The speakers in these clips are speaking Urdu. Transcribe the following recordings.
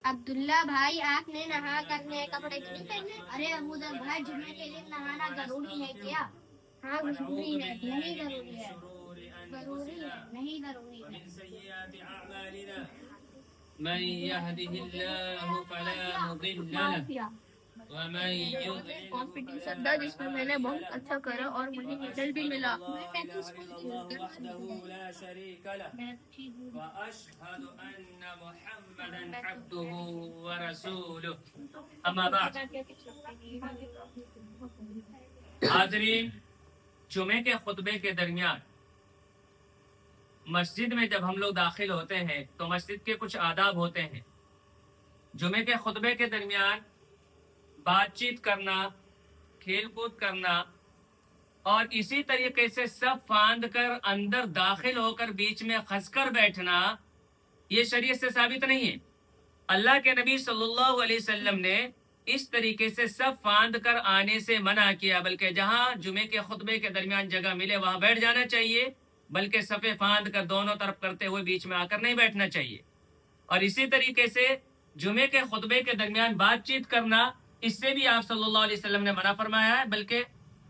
عبداللہ بھائی آپ نے نہا کر نئے کپڑے تو نہیں پہنے؟ ارے ابو ذر بھائی جمعے کے دن نہانا ضروری ہے کیا؟ ہاں ضروری ہے، نہیں ضروری ہے، ضروری ہے، نہیں ضروری ہے۔ من يهده الله فلا مضل له ومن يضلل کمپٹیشن فلا تھا جس میں میں نے بہت هادي اچھا کرا له اور مجھے میڈل بھی وأشهد ملا۔ أن لا إله إلا الله وحده لا شريك له وأشهد أن محمدا عبده ورسوله أما بعد حاضرین، جمعے کے خطبے کے درمیان مسجد میں جب ہم لوگ داخل ہوتے ہیں تو مسجد کے کچھ آداب ہوتے ہیں۔ جمعے کے خطبے کے درمیان بات چیت کرنا، کھیل کود کرنا اور اسی طریقے سے سب باندھ کر اندر داخل ہو کر بیچ میں خس کر بیٹھنا، یہ شریعت سے ثابت نہیں ہے۔ اللہ کے نبی صلی اللہ علیہ وسلم نے اس طریقے سے سب باندھ کر آنے سے منع کیا، بلکہ جہاں جمعے کے خطبے کے درمیان جگہ ملے وہاں بیٹھ جانا چاہیے، بلکہ صفے باندھ کر دونوں طرف کرتے ہوئے بیچ میں آ کر نہیں بیٹھنا چاہیے۔ اور اسی طریقے سے جمعے کے خطبے کے درمیان بات چیت کرنا، اس سے بھی آپ صلی اللہ علیہ وسلم نے منع فرمایا ہے، بلکہ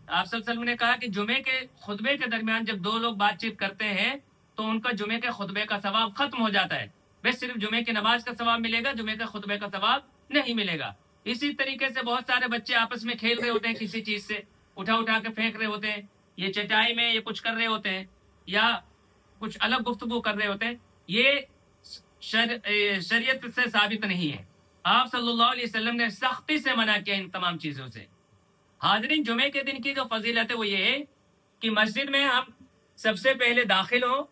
آپ صلی اللہ علیہ وسلم نے کہا کہ جمعے کے خطبے کے درمیان جب دو لوگ بات چیت کرتے ہیں تو ان کا جمعے کے خطبے کا ثواب ختم ہو جاتا ہے، بس صرف جمعے کی نماز کا ثواب ملے گا، جمعے کے خطبے کا ثواب نہیں ملے گا۔ اسی طریقے سے بہت سارے بچے آپس میں کھیل رہے ہوتے ہیں، کسی چیز سے اٹھا کے پھینک رہے ہوتے ہیں، یہ چٹائی میں یہ کچھ کر رہے ہوتے ہیں یا کچھ الگ گفتگو کر رہے ہوتے ہیں، یہ شریعت سے ثابت نہیں ہے۔ آپ صلی اللہ علیہ وسلم نے سختی سے منع کیا ان تمام چیزوں سے۔ حاضرین، جمعے کے دن کی جو فضیلت ہے وہ یہ ہے کہ مسجد میں ہم سب سے پہلے داخل ہوں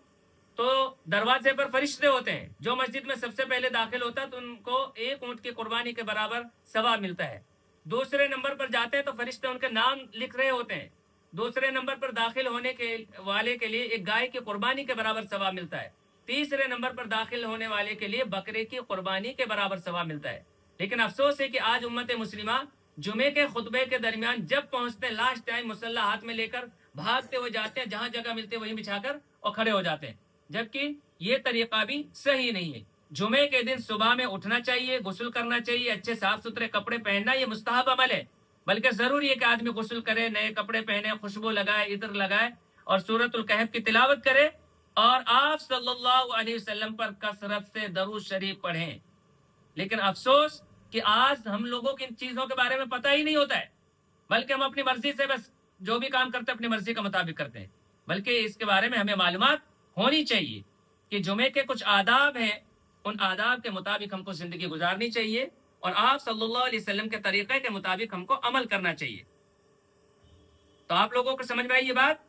تو دروازے پر فرشتے ہوتے ہیں، جو مسجد میں سب سے پہلے داخل ہوتا ہے تو ان کو ایک اونٹ کی قربانی کے برابر ثواب ملتا ہے۔ دوسرے نمبر پر جاتے ہیں تو فرشتے ان کے نام لکھ رہے ہوتے ہیں۔ دوسرے نمبر پر داخل ہونے کے والے کے لیے ایک گائے کی قربانی کے برابر ثواب ملتا ہے۔ تیسرے نمبر پر داخل ہونے والے کے لیے بکرے کی قربانی کے برابر ثواب ملتا ہے۔ لیکن افسوس ہے کہ آج امت مسلمہ جمعے کے خطبے کے درمیان جب پہنچتے ہیں لاسٹ ٹائم مسلح ہاتھ میں لے کر بھاگتے ہوئے جاتے ہیں، جہاں جگہ ملتے وہیں بچھا کر اور کھڑے ہو جاتے ہیں، جبکہ یہ طریقہ بھی صحیح نہیں ہے۔ جمعے کے دن صبح میں اٹھنا چاہیے، غسل کرنا چاہیے، اچھے صاف ستھرے کپڑے پہننا، یہ مستحب عمل ہے، بلکہ ضروری ہے کہ آدمی غسل کرے، نئے کپڑے پہنے، خوشبو لگائے، عطر لگائے اور سورۃ الکہف کی تلاوت کرے اور آپ صلی اللہ علیہ وسلم پر کثرت سے درود شریف پڑھیں۔ لیکن افسوس کہ آج ہم لوگوں کی ان چیزوں کے بارے میں پتہ ہی نہیں ہوتا ہے، بلکہ ہم اپنی مرضی سے بس جو بھی کام کرتے ہیں اپنی مرضی کا مطابق کرتے ہیں، بلکہ اس کے بارے میں ہمیں معلومات ہونی چاہیے کہ جمعے کے کچھ آداب ہیں، ان آداب کے مطابق ہم کو زندگی گزارنی چاہیے اور آپ صلی اللہ علیہ وسلم کے طریقے کے مطابق ہم کو عمل کرنا چاہیے۔ تو آپ لوگوں کو سمجھ میں آئی یہ بات؟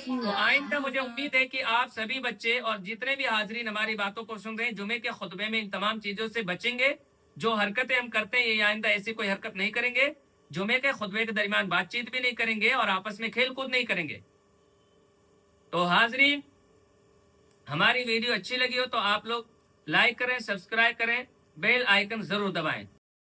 تو آئندہ مجھے امید ہے کہ آپ سبھی بچے اور جتنے بھی حاضرین ہماری باتوں کو سن رہے ہیں جمعے کے خطبے میں ان تمام چیزوں سے بچیں گے۔ جو حرکتیں ہم کرتے ہیں یہ آئندہ ایسی کوئی حرکت نہیں کریں گے، جمعے کے خطبے کے درمیان بات چیت بھی نہیں کریں گے اور آپس میں کھیل کود نہیں کریں گے۔ تو حاضرین، ہماری ویڈیو اچھی لگی ہو تو آپ لوگ لائک کریں، سبسکرائب کریں، بیل آئیکن ضرور دبائیں۔